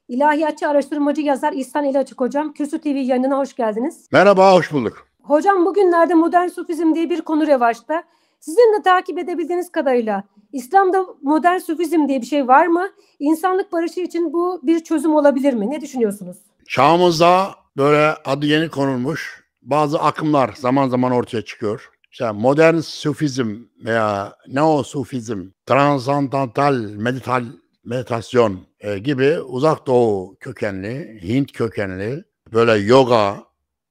İlahiyatçı, araştırmacı, yazar İhsan Eli Açık hocam. Kürsü TV yayınına hoş geldiniz. Merhaba, hoş bulduk. Hocam bugünlerde modern sufizm diye bir konu revaçta. Sizin de takip edebildiğiniz kadarıyla İslam'da modern sufizm diye bir şey var mı? İnsanlık barışı için bu bir çözüm olabilir mi? Ne düşünüyorsunuz? Çağımızda böyle adı yeni konulmuş bazı akımlar zaman zaman ortaya çıkıyor. İşte modern sufizm veya neo-sufizm, transandantal meditasyon gibi uzak doğu kökenli, Hint kökenli böyle yoga,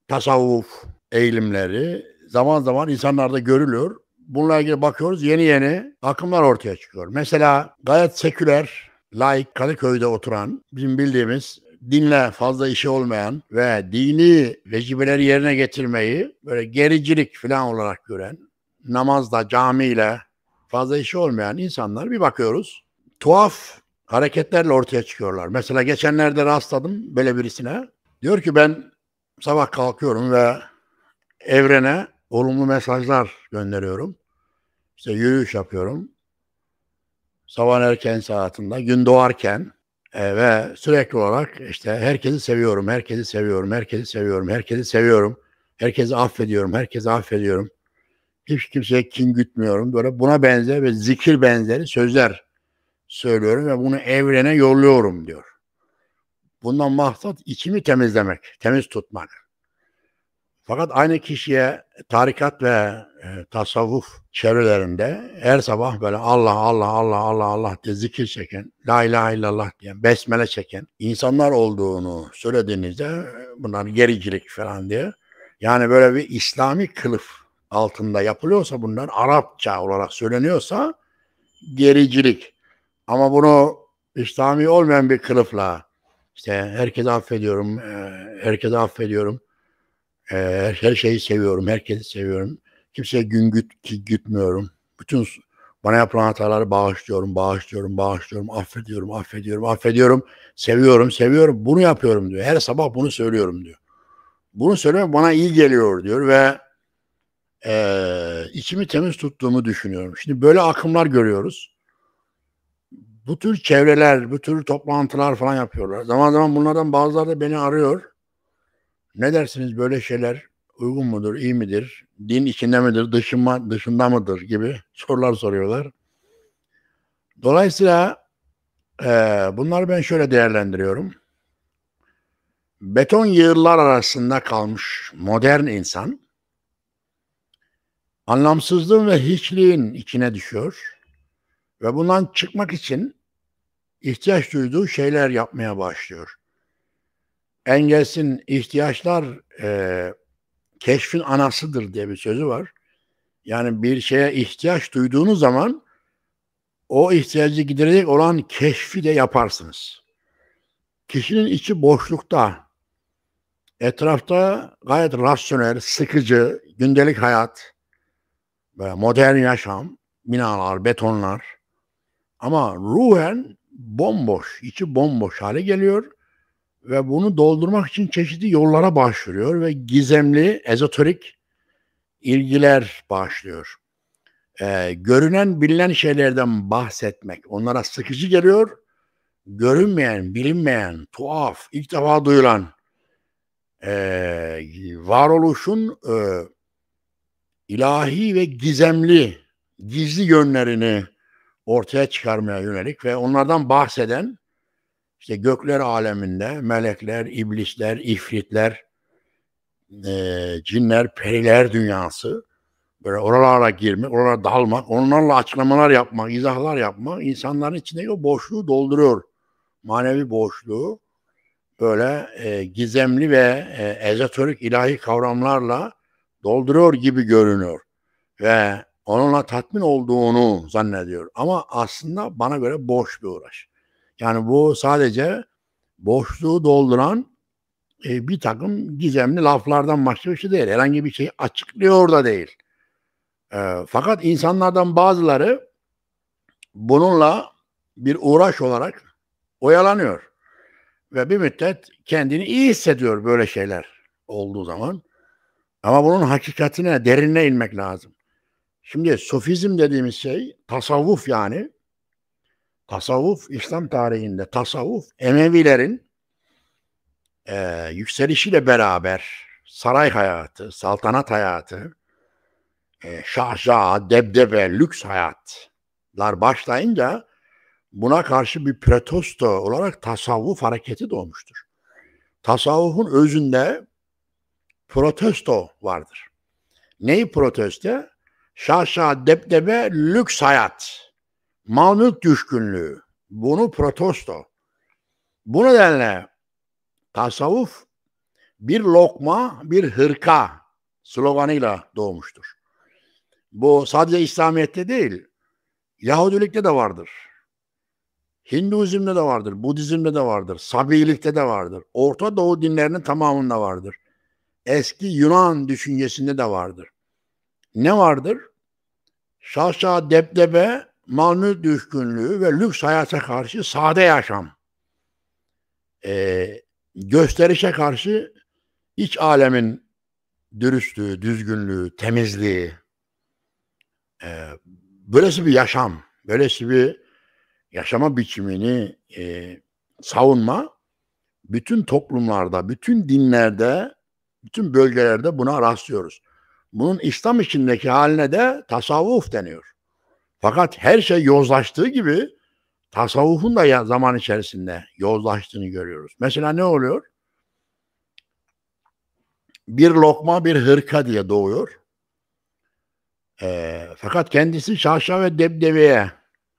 tasavvuf eğilimleri zaman zaman insanlarda görülüyor. Bununla ilgili bakıyoruz, yeni yeni akımlar ortaya çıkıyor. Mesela gayet seküler, laik, Kadıköy'de oturan, bizim bildiğimiz dinle fazla işi olmayan ve dini vecibeleri yerine getirmeyi böyle gericilik falan olarak gören, namazda, camiyle fazla işi olmayan insanlar bir bakıyoruz. Tuhaf hareketlerle ortaya çıkıyorlar. Mesela geçenlerde rastladım böyle birisine. Diyor ki ben sabah kalkıyorum ve evrene olumlu mesajlar gönderiyorum. İşte yürüyüş yapıyorum. Sabah erken saatinde, gün doğarken ve sürekli olarak işte herkesi seviyorum, herkesi seviyorum, herkesi seviyorum, herkesi seviyorum. Herkesi affediyorum, herkesi affediyorum. Hiç kimseye kin gütmüyorum. Böyle buna benzer ve zikir benzeri sözler söylüyorum ve bunu evrene yolluyorum diyor. Bundan maksat içimi temizlemek, temiz tutmak. Fakat aynı kişiye tarikat ve tasavvuf çevrelerinde her sabah böyle Allah Allah Allah Allah Allah diye zikir çeken, La ilahe illallah diyen, besmele çeken insanlar olduğunu söylediğinizde bunlar gericilik falan diye. Yani böyle bir İslami kılıf altında yapılıyorsa bunlar Arapça olarak söyleniyorsa gericilik. Ama bunu İslami olmayan bir kılıfla işte herkese affediyorum, herkese affediyorum. Her şeyi seviyorum, herkesi seviyorum. Kimseye gütmüyorum. Bütün bana yapılan hataları bağışlıyorum, affediyorum. Seviyorum. Bunu yapıyorum diyor. Her sabah bunu söylüyorum diyor. Bunu söylemek bana iyi geliyor diyor ve içimi temiz tuttuğumu düşünüyorum. Şimdi böyle akımlar görüyoruz. Bu tür çevreler, bu tür toplantılar falan yapıyorlar. Zaman zaman bunlardan bazıları da beni arıyor. Ne dersiniz böyle şeyler uygun mudur, iyi midir? Din içinde midir, dışında mıdır gibi sorular soruyorlar. Dolayısıyla bunları ben şöyle değerlendiriyorum. Beton yığınlar arasında kalmış modern insan anlamsızlığın ve hiçliğin içine düşüyor ve bundan çıkmak için ihtiyaç duyduğu şeyler yapmaya başlıyor. Engels'in ihtiyaçlar keşfin anasıdır diye bir sözü var. Yani bir şeye ihtiyaç duyduğunuz zaman o ihtiyacı giderecek olan keşfi de yaparsınız. Kişinin içi boşlukta, etrafta gayet rasyonel, sıkıcı, gündelik hayat, modern yaşam, binalar, betonlar ama ruhen bomboş, içi bomboş hale geliyor ve bunu doldurmak için çeşitli yollara başvuruyor ve gizemli, ezoterik ilgiler başlıyor. Görünen, bilinen şeylerden bahsetmek onlara sıkıcı geliyor. Görünmeyen, bilinmeyen, tuhaf, ilk defa duyulan varoluşun ilahi ve gizemli, gizli yönlerini ortaya çıkarmaya yönelik ve onlardan bahseden işte gökler aleminde melekler, iblisler, ifritler, cinler, periler dünyası böyle oralara girmek, oralara dalmak, onlarla açıklamalar yapmak, izahlar yapmak insanların içindeki o boşluğu dolduruyor. Manevi boşluğu böyle gizemli ve ezoterik ilahi kavramlarla dolduruyor gibi görünüyor. Ve onunla tatmin olduğunu zannediyor. Ama aslında bana göre boş bir uğraş. Yani bu sadece boşluğu dolduran bir takım gizemli laflardan başka bir şey değil. Herhangi bir şey açıklıyor da değil. Fakat insanlardan bazıları bununla bir uğraş olarak oyalanıyor. Ve bir müddet kendini iyi hissediyor böyle şeyler olduğu zaman. Ama bunun hakikatine, derinine inmek lazım. Şimdi sofizm dediğimiz şey tasavvuf yani. Tasavvuf, İslam tarihinde tasavvuf Emevilerin yükselişiyle beraber saray hayatı, saltanat hayatı, şahşa, debdebe, lüks hayatlar başlayınca buna karşı bir protesto olarak tasavvuf hareketi doğmuştur. Tasavvufun özünde protesto vardır. Neyi protesto? Şaşa, debdebe, lüks hayat, mal mülk düşkünlüğü. Bunu protesto. Bu nedenle tasavvuf bir lokma, bir hırka sloganıyla doğmuştur. Bu sadece İslamiyet'te değil, Yahudilikte de vardır. Hinduizm'de de vardır, Budizm'de de vardır, Sabiilikte de vardır. Orta Doğu dinlerinin tamamında vardır. Eski Yunan düşüncesinde de vardır. Ne vardır? Şaşa, debdebe, mal mülk düşkünlüğü ve lüks hayata karşı sade yaşam. Gösterişe karşı iç alemin dürüstlüğü, düzgünlüğü, temizliği. Böylesi bir yaşam, böylesi bir yaşama biçimini savunma bütün toplumlarda, bütün dinlerde, bütün bölgelerde buna rastlıyoruz. Bunun İslam içindeki haline de tasavvuf deniyor. Fakat her şey yozlaştığı gibi tasavvufun da zaman içerisinde yozlaştığını görüyoruz. Mesela ne oluyor? Bir lokma bir hırka diye doğuyor. Fakat kendisi şaşa ve debdebeye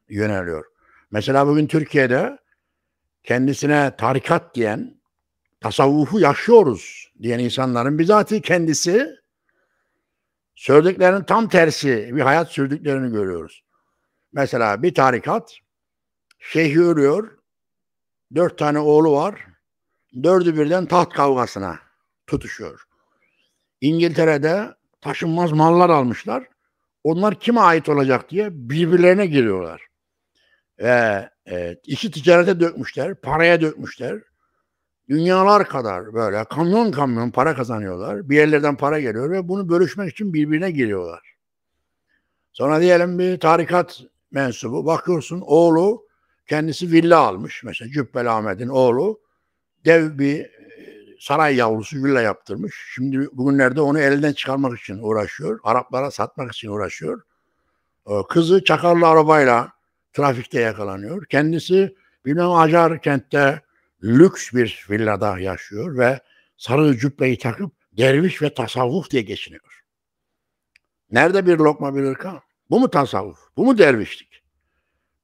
yöneliyor. Mesela bugün Türkiye'de kendisine tarikat diyen, tasavvufu yaşıyoruz diyen insanların bizatihi kendisi söylediklerinin tam tersi bir hayat sürdüklerini görüyoruz. Mesela bir tarikat şeyhi örüyor, 4 tane oğlu var, 4'ü birden taht kavgasına tutuşuyor. İngiltere'de taşınmaz mallar almışlar. Onlar kime ait olacak diye birbirlerine giriyorlar. Ve işi ticarete dökmüşler, paraya dökmüşler. Dünyalar kadar böyle kamyon kamyon para kazanıyorlar. Bir yerlerden para geliyor ve bunu bölüşmek için birbirine giriyorlar. Sonra diyelim bir tarikat mensubu bakıyorsun oğlu kendisi villa almış. Mesela Cübbeli Ahmet'in oğlu dev bir saray yavrusu villa yaptırmış. Şimdi bugünlerde onu elden çıkarmak için uğraşıyor. Araplara satmak için uğraşıyor. Kızı çakarlı arabayla trafikte yakalanıyor. Kendisi bilmem Acar kentte lüks bir villada yaşıyor ve sarı cübbeyi takıp derviş ve tasavvuf diye geçiniyor. Nerede bir lokma bir hırka? Bu mu tasavvuf? Bu mu dervişlik?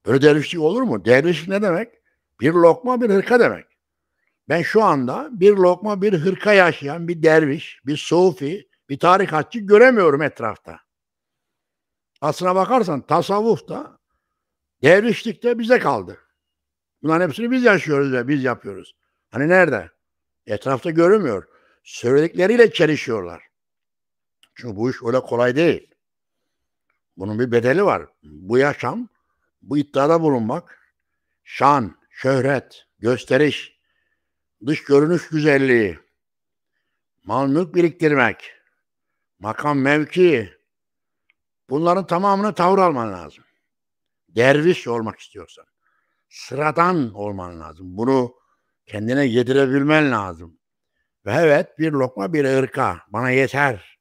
Böyle dervişlik olur mu? Dervişlik ne demek? Bir lokma bir hırka demek. Ben şu anda bir lokma bir hırka yaşayan bir derviş, bir sufi, bir tarikatçı göremiyorum etrafta. Aslına bakarsan tasavvuf da dervişlik de bize kaldı. Bunların hepsini biz yaşıyoruz ve biz yapıyoruz. Hani nerede? Etrafta görünmüyor. Söyledikleriyle çelişiyorlar. Çünkü bu iş öyle kolay değil. Bunun bir bedeli var. Bu yaşam, bu iddiada bulunmak, şan, şöhret, gösteriş, dış görünüş güzelliği, mal mülk biriktirmek, makam mevki, bunların tamamına tavır alman lazım. Derviş olmak istiyorsan. Sıradan olman lazım. Bunu kendine yedirebilmen lazım. Ve evet bir lokma bir hırka bana yeter.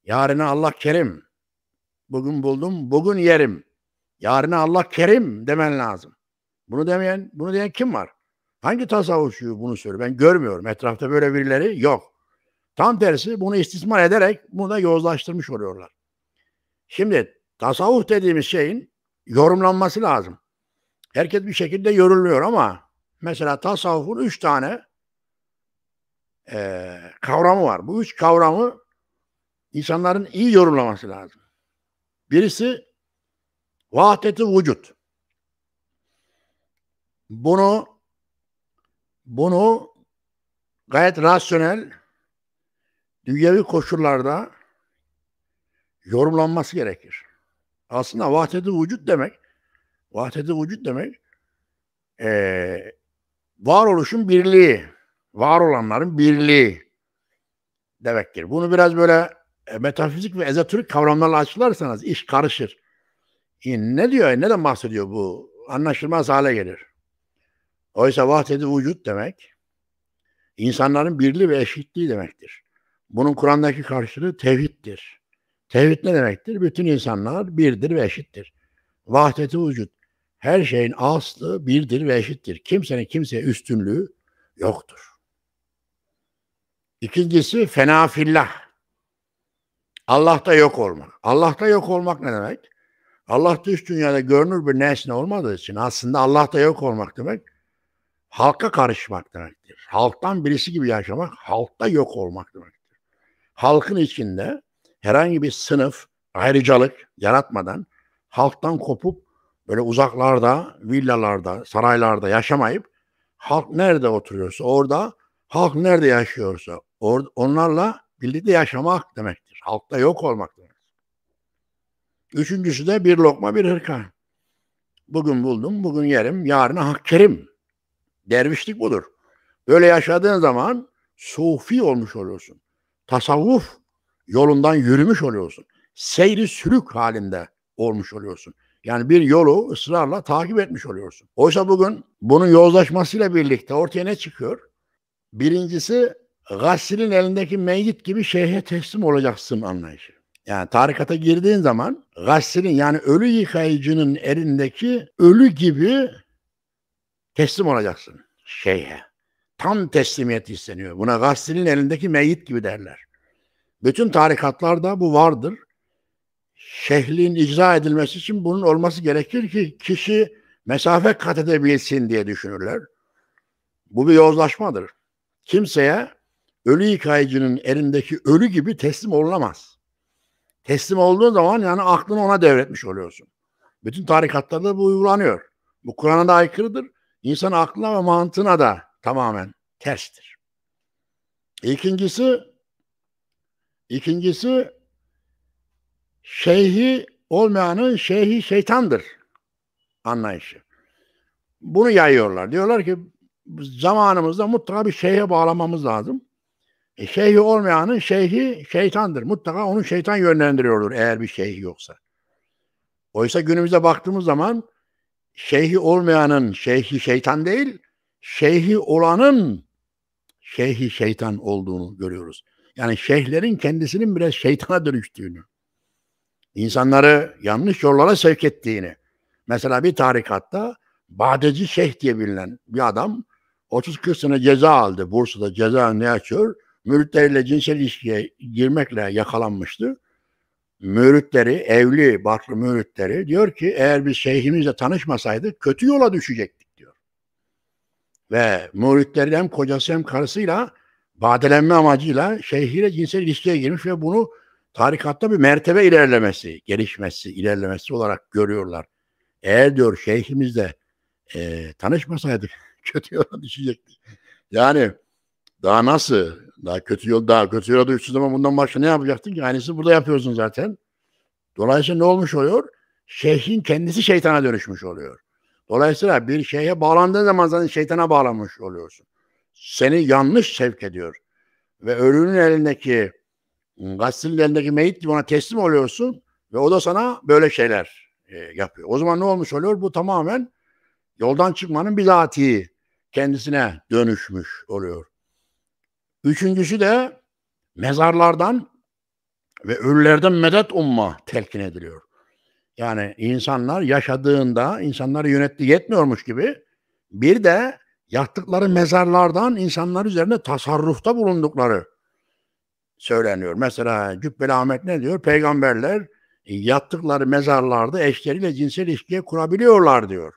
Yarına Allah kerim. Bugün buldum, bugün yerim. Yarına Allah kerim demen lazım. Bunu diyen kim var? Hangi tasavvufçu bunu söylüyor? Ben görmüyorum. Etrafta böyle birileri yok. Tam tersi bunu istismar ederek bunu da yozlaştırmış oluyorlar. Şimdi tasavvuf dediğimiz şeyin yorumlanması lazım. Herkes bir şekilde yoruluyor ama mesela tasavvufun 3 tane kavramı var. Bu 3 kavramı insanların iyi yorumlaması lazım. Birisi vahdet-i vücut. Bunu gayet rasyonel, dünyevi koşullarda yorumlanması gerekir. Aslında vahdet-i vücut demek varoluşun birliği, var olanların birliği demektir. Bunu biraz böyle metafizik ve ezoterik kavramlarla açıklarsanız iş karışır. Ne diyor, neden bahsediyor bu? Anlaşılmaz hale gelir. Oysa vahdet-i vücut demek, İnsanların birliği ve eşitliği demektir. Bunun Kur'an'daki karşılığı tevhiddir. Tevhid ne demektir? Bütün insanlar birdir ve eşittir. Vahdet-i vücut. Her şeyin aslı birdir ve eşittir. Kimsenin kimseye üstünlüğü yoktur. İkincisi fena fillah. Allah'ta yok olmak. Allah'ta yok olmak ne demek? Allah dış dünyada görünür bir nesne olmadığı için aslında Allah'ta yok olmak demek halka karışmak demektir. Halktan birisi gibi yaşamak, halkta yok olmak demektir. Halkın içinde herhangi bir sınıf, ayrıcalık yaratmadan halktan kopup böyle uzaklarda, villalarda, saraylarda yaşamayıp halk nerede oturuyorsa orada, halk nerede yaşıyorsa onlarla birlikte yaşamak demektir. Halkta yok olmak demektir. Üçüncüsü de bir lokma bir hırka. Bugün buldum, bugün yerim, yarına hak kerim. Dervişlik budur. Böyle yaşadığın zaman sufi olmuş oluyorsun. Tasavvuf yolundan yürümüş oluyorsun. Seyri sülük halinde olmuş oluyorsun. Yani bir yolu ısrarla takip etmiş oluyorsun. Oysa bugün bunun yozlaşmasıyla birlikte ortaya ne çıkıyor? Birincisi gassilin elindeki meyyit gibi şeyhe teslim olacaksın anlayışı. Yani tarikata girdiğin zaman gassilin yani ölü yıkayıcının elindeki ölü gibi teslim olacaksın şeyhe. Tam teslimiyet isteniyor. Buna gassilin elindeki meyyit gibi derler. Bütün tarikatlarda bu vardır. Şeyhliğin icra edilmesi için bunun olması gerekir ki kişi mesafe kat edebilsin diye düşünürler. Bu bir yozlaşmadır. Kimseye ölü yıkayıcının elindeki ölü gibi teslim olunamaz. Teslim olduğun zaman yani aklını ona devretmiş oluyorsun. Bütün tarikatlarda bu uygulanıyor. Bu Kur'an'a da aykırıdır. İnsan aklına ve mantığına da tamamen terstir. İkincisi şeyhi olmayanın şeyhi şeytandır anlayışı. Bunu yayıyorlar. Diyorlar ki zamanımızda mutlaka bir şeyhe bağlamamız lazım. Şeyhi olmayanın şeyhi şeytandır. Mutlaka onu şeytan yönlendiriyordur eğer bir şeyhi yoksa. Oysa günümüze baktığımız zaman şeyhi olmayanın şeyhi şeytan değil, şeyhi olanın şeyhi şeytan olduğunu görüyoruz. Yani şeyhlerin kendisinin biraz şeytana dönüştüğünü, insanları yanlış yollara sevk ettiğini. Mesela bir tarikatta Badeci Şeyh diye bilinen bir adam 30-40 sene ceza aldı. Bursa'da cezaevinde yatıyor. Müritleriyle cinsel ilişkiye girmekle yakalanmıştı. Müritleri, evli barklı müritleri diyor ki eğer biz şeyhimizle tanışmasaydık kötü yola düşecektik diyor. Ve müritleri hem kocası hem karısıyla badelenme amacıyla şeyhiyle cinsel ilişkiye girmiş ve bunu tarikatta bir mertebe ilerlemesi, gelişmesi, ilerlemesi olarak görüyorlar. Eğer diyor şeyhimizle tanışmasaydık kötü yola düşecektik. Yani daha nasıl? Daha kötü yola düştüğün zaman bundan başka ne yapacaktın ki? Aynısını burada yapıyorsun zaten. Dolayısıyla ne olmuş oluyor? Şeyhin kendisi şeytana dönüşmüş oluyor. Dolayısıyla bir şeye bağlandığın zaman zaten şeytana bağlanmış oluyorsun. Seni yanlış sevk ediyor. Ve ölünün elindeki, gassilin elindeki meyit gibi ona teslim oluyorsun ve o da sana böyle şeyler yapıyor. O zaman ne olmuş oluyor? Bu tamamen yoldan çıkmanın bizatihi kendisine dönüşmüş oluyor. Üçüncüsü de mezarlardan ve ölülerden medet umma telkin ediliyor. Yani insanlar yaşadığında insanları yönettiği yetmiyormuş gibi bir de yattıkları mezarlardan insanlar üzerine tasarrufta bulundukları söyleniyor. Mesela Cübbeli Ahmet ne diyor? Peygamberler yattıkları mezarlarda eşleriyle cinsel ilişkiye kurabiliyorlar diyor.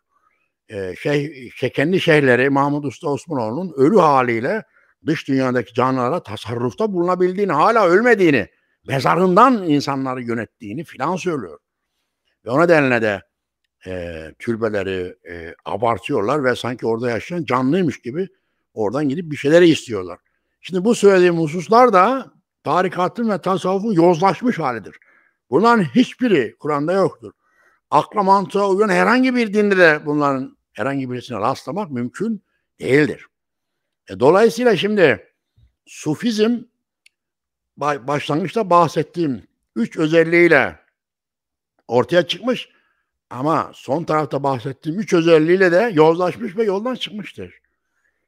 Kendi şeyhleri Mahmud Usta Osmanoğlu'nun ölü haliyle dış dünyadaki canlılara tasarrufta bulunabildiğini, hala ölmediğini, mezarından insanları yönettiğini filan söylüyor. Ve o nedenle de türbeleri abartıyorlar ve sanki orada yaşayan canlıymış gibi oradan gidip bir şeyleri istiyorlar. Şimdi bu söylediğim hususlar da tarikatın ve tasavvufun yozlaşmış halidir. Bunların hiçbiri Kur'an'da yoktur. Akla mantığa uyan herhangi bir dinde de bunların herhangi birisine rastlamak mümkün değildir. Dolayısıyla şimdi Sufizm başlangıçta bahsettiğim 3 özelliğiyle ortaya çıkmış ama son tarafta bahsettiğim 3 özelliğiyle de yozlaşmış ve yoldan çıkmıştır.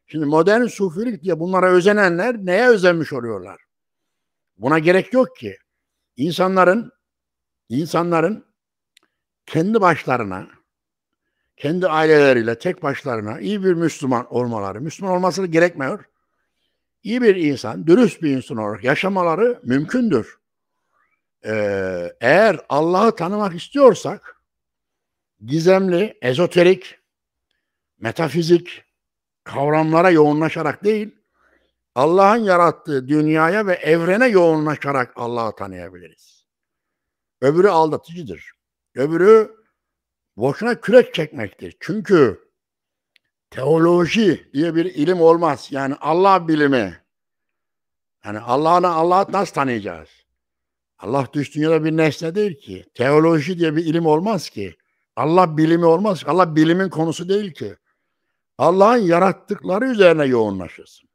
Şimdi modern sufilik diye bunlara özenenler neye özenmiş oluyorlar? Buna gerek yok ki. İnsanların kendi başlarına, kendi aileleriyle tek başlarına iyi bir Müslüman olmaları, Müslüman olması gerekmiyor. İyi bir insan, dürüst bir insan olarak yaşamaları mümkündür. Eğer Allah'ı tanımak istiyorsak, gizemli, ezoterik, metafizik kavramlara yoğunlaşarak değil, Allah'ın yarattığı dünyaya ve evrene yoğunlaşarak Allah'ı tanıyabiliriz. Öbürü aldatıcıdır. Öbürü boşuna kürek çekmektir. Çünkü teoloji diye bir ilim olmaz. Yani Allah bilimi. Yani Allah'ı nasıl tanıyacağız? Allah dış dünyada bir nesne değil ki. Teoloji diye bir ilim olmaz ki. Allah bilimi olmaz. Allah bilimin konusu değil ki. Allah'ın yarattıkları üzerine yoğunlaşırsın.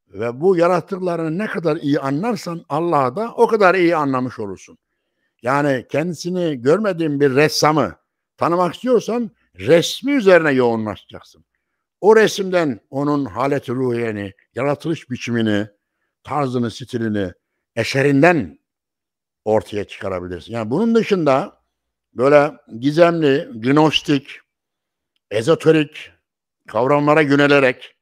Ve bu yarattıklarını ne kadar iyi anlarsan Allah'ı da o kadar iyi anlamış olursun. Yani kendisini görmediğin bir ressamı tanımak istiyorsan resmi üzerine yoğunlaşacaksın. O resimden onun haleti ruhiyeni, yaratılış biçimini, tarzını, stilini, eserinden ortaya çıkarabilirsin. Yani bunun dışında böyle gizemli, gnostik, ezoterik kavramlara yönelerek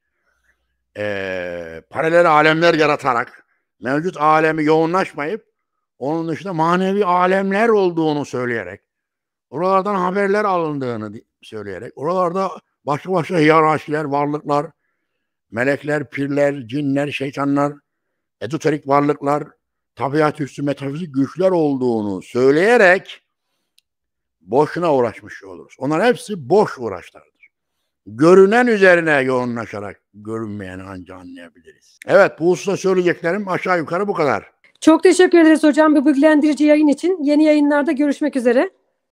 paralel alemler yaratarak mevcut alemi yoğunlaşmayıp onun dışında manevi alemler olduğunu söyleyerek, oralardan haberler alındığını söyleyerek, oralarda başka hiyerarşiler, varlıklar, melekler, pirler, cinler, şeytanlar, ezoterik varlıklar, tabiatüstü metafizik güçler olduğunu söyleyerek boşuna uğraşmış oluruz. Onlar hepsi boş uğraşlardır. Görünen üzerine yoğunlaşarak görünmeyeni ancak anlayabiliriz. Evet, bu hususta söyleyeceklerim aşağı yukarı bu kadar. Çok teşekkür ederiz hocam bu bilgilendirici yayın için. Yeni yayınlarda görüşmek üzere.